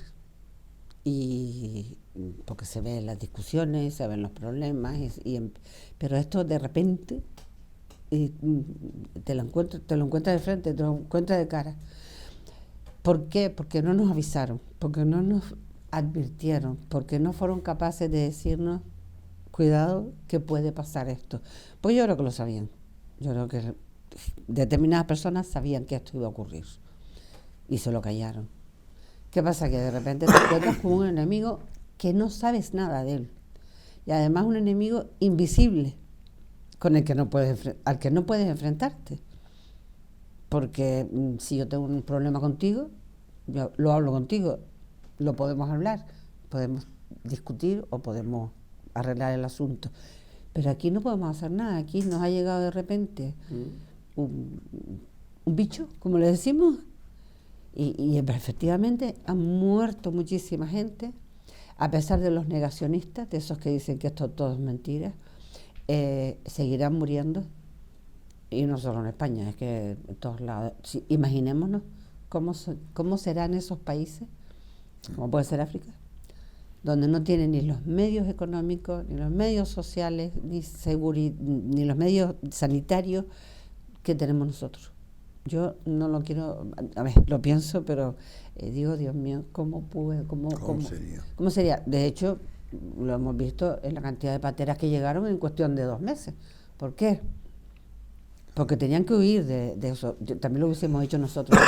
y porque se ven las discusiones, se ven los problemas, pero esto de repente te lo encuentras de frente, te lo encuentras de cara. ¿Por qué? Porque no nos avisaron, porque no nos advirtieron, porque no fueron capaces de decirnos, cuidado, que puede pasar esto. Pues yo creo que lo sabían. Yo creo que determinadas personas sabían que esto iba a ocurrir y se lo callaron. ¿Qué pasa? Que de repente te encuentras con un enemigo que no sabes nada de él, y además un enemigo invisible con el que al que no puedes enfrentarte, porque si yo tengo un problema contigo, yo lo hablo contigo, lo podemos hablar, podemos discutir o podemos arreglar el asunto, pero aquí no podemos hacer nada. Aquí nos ha llegado de repente un bicho, como le decimos, y efectivamente han muerto muchísima gente, a pesar de los negacionistas, de esos que dicen que esto todo es mentira. Seguirán muriendo, y no solo en España, es que en todos lados. Sí, imaginémonos cómo serán esos países, como puede ser África, donde no tienen ni los medios económicos, ni los medios sociales, ni los medios sanitarios que tenemos nosotros. Yo no lo quiero, a ver, lo pienso, pero digo, Dios mío, ¿cómo sería? De hecho, lo hemos visto en la cantidad de pateras que llegaron en cuestión de 2 meses. ¿Por qué? Porque tenían que huir de eso. También lo hubiésemos hecho nosotros.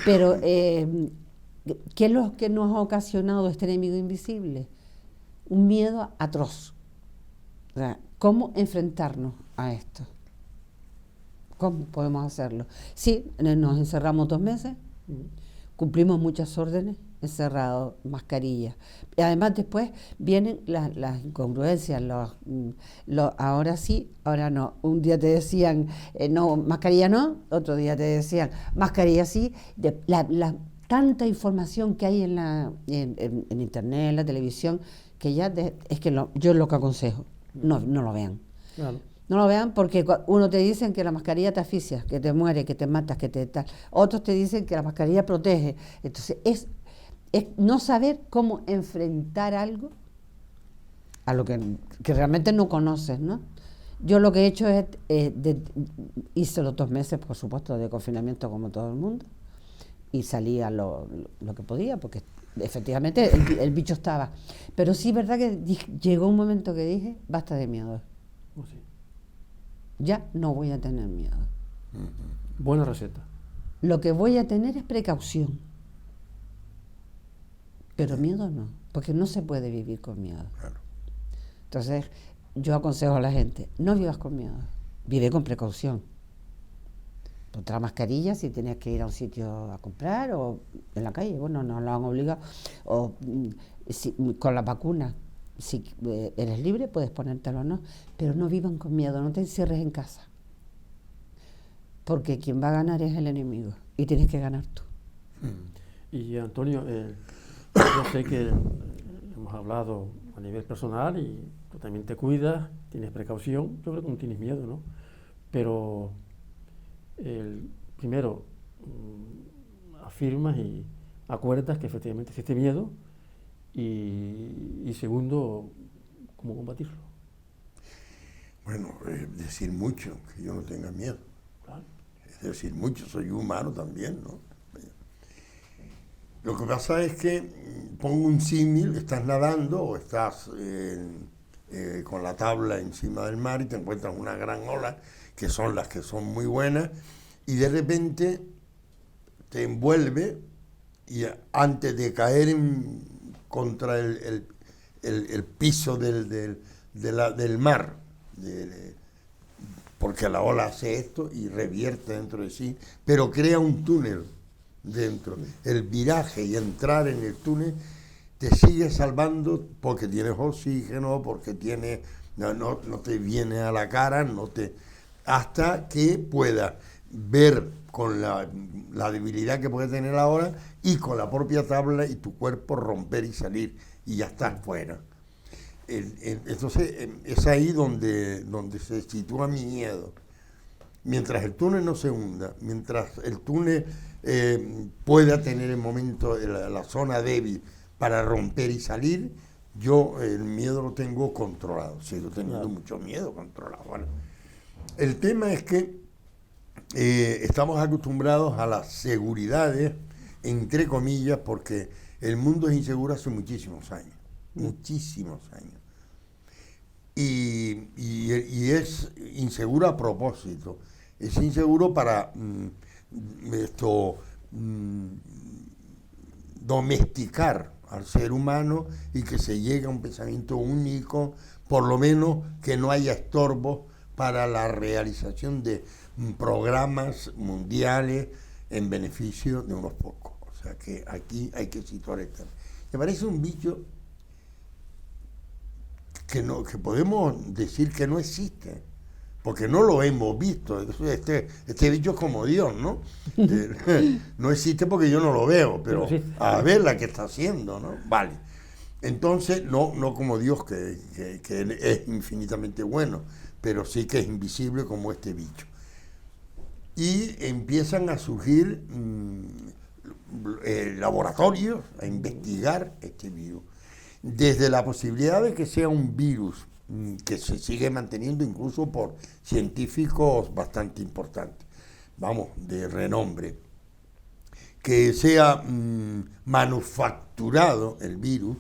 Pero, ¿qué es lo que nos ha ocasionado este enemigo invisible? Un miedo atroz. O sea, ¿cómo enfrentarnos a esto? ¿Cómo podemos hacerlo? Sí, nos encerramos 2 meses, cumplimos muchas órdenes, encerrados, mascarillas. Y además después vienen las incongruencias, ahora sí, ahora no. Un día te decían, no, mascarilla no, otro día te decían, mascarilla sí. Tanta información que hay en internet, en la televisión, que ya es que yo lo que aconsejo, no lo vean. Claro. No lo vean, porque uno te dicen que la mascarilla te asfixia, que te muere, que te matas, que te tal. Otros te dicen que la mascarilla protege. Entonces es no saber cómo enfrentar algo a lo que realmente no conoces, ¿no? Yo lo que he hecho es, hice los 2 meses, por supuesto, de confinamiento como todo el mundo, y salía lo que podía, porque efectivamente el bicho estaba. Pero sí es verdad que llegó un momento que dije, basta de miedo. Oh, sí. Ya no voy a tener miedo. Buena receta. Lo que voy a tener es precaución. Pero miedo no, porque no se puede vivir con miedo. Claro. Entonces, yo aconsejo a la gente, no vivas con miedo, vive con precaución. Otra mascarilla si tienes que ir a un sitio a comprar o en la calle, bueno, nos lo han obligado. O con la vacuna, si eres libre puedes ponértelo o no, pero no vivan con miedo, no te encierres en casa. Porque quien va a ganar es el enemigo y tienes que ganar tú. Y Antonio, yo sé que hemos hablado a nivel personal y tú también te cuidas, tienes precaución, yo creo que no tienes miedo, ¿no? Pero primero afirmas y acuerdas que efectivamente existe miedo y segundo, ¿cómo combatirlo? Bueno, es decir mucho, que yo no tenga miedo. Claro. Es decir mucho, soy humano también, ¿no? Lo que pasa es que, pongo un símil, estás nadando o estás con la tabla encima del mar y te encuentras una gran ola, que son las que son muy buenas, y de repente te envuelve y antes de caer contra el piso del mar, porque la ola hace esto y revierte dentro de sí, pero crea un túnel dentro. El viraje y entrar en el túnel te sigue salvando porque tienes oxígeno, porque no te viene a la cara, hasta que puedas ver con la debilidad que puede tener ahora y con la propia tabla y tu cuerpo romper y salir y ya estás fuera. Entonces es ahí donde se sitúa mi miedo. Mientras el túnel no se hunda, mientras el túnel pueda tener el momento, la zona débil para romper y salir, yo el miedo lo tengo controlado. Sigo teniendo mucho miedo controlado. Bueno, el tema es que estamos acostumbrados a las seguridades, entre comillas, porque el mundo es inseguro hace muchísimos años. Muchísimos años. Y es inseguro a propósito. Es inseguro para domesticar al ser humano y que se llegue a un pensamiento único, por lo menos que no haya estorbos para la realización de programas mundiales en beneficio de unos pocos. O sea que aquí hay que situar esto. Me parece un bicho que podemos decir que no existe, porque no lo hemos visto. Este bicho es como Dios, ¿no? No existe porque yo no lo veo, pero a ver la que está haciendo, ¿no? Vale. Entonces, no como Dios, que es infinitamente bueno, pero sí que es invisible como este bicho. Y empiezan a surgir laboratorios a investigar este virus. Desde la posibilidad de que sea un virus que se sigue manteniendo incluso por científicos bastante importantes, de renombre, que sea manufacturado el virus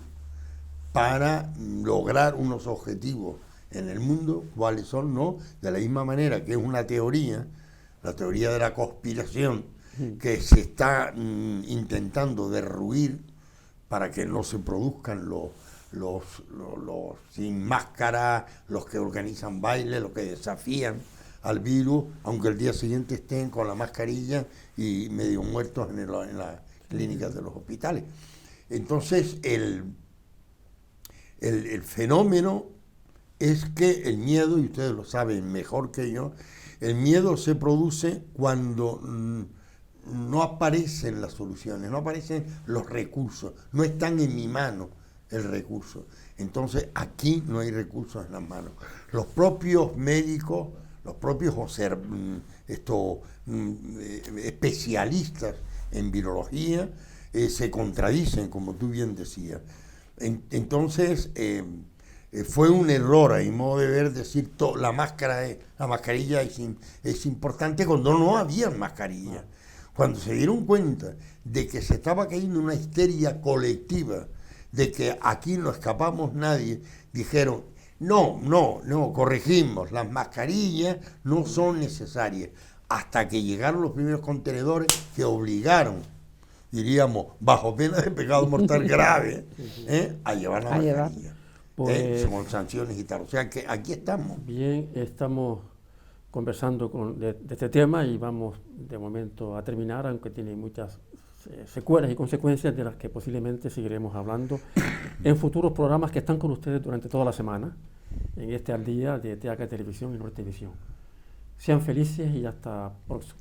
para lograr unos objetivos en el mundo, cuáles son, ¿no? De la misma manera que es una teoría, la teoría de la conspiración, que se está intentando derruir para que no se produzcan los sin máscara, los que organizan bailes, los que desafían al virus, aunque el día siguiente estén con la mascarilla y medio muertos en las clínicas de los hospitales. Entonces, el fenómeno es que el miedo, y ustedes lo saben mejor que yo, el miedo se produce cuando no aparecen las soluciones, no aparecen los recursos, no están en mi mano el recurso. Entonces aquí no hay recursos en las manos. Los propios médicos, los propios especialistas en virología se contradicen, como tú bien decías. Entonces fue un error, a mi modo de ver, decir la mascarilla es importante cuando no había mascarilla. Cuando se dieron cuenta de que se estaba cayendo una histeria colectiva, de que aquí no escapamos nadie, dijeron, no, corregimos, las mascarillas no son necesarias, hasta que llegaron los primeros contenedores que obligaron, diríamos, bajo pena de pecado mortal grave, a llevar la mascarilla, con sanciones y tal. O sea que aquí estamos. Bien, estamos conversando de este tema y vamos de momento a terminar, aunque tiene muchas secuelas y consecuencias de las que posiblemente seguiremos hablando en futuros programas que están con ustedes durante toda la semana en este Al Día de TAC Televisión y Nortevisión. Sean felices y hasta próximo.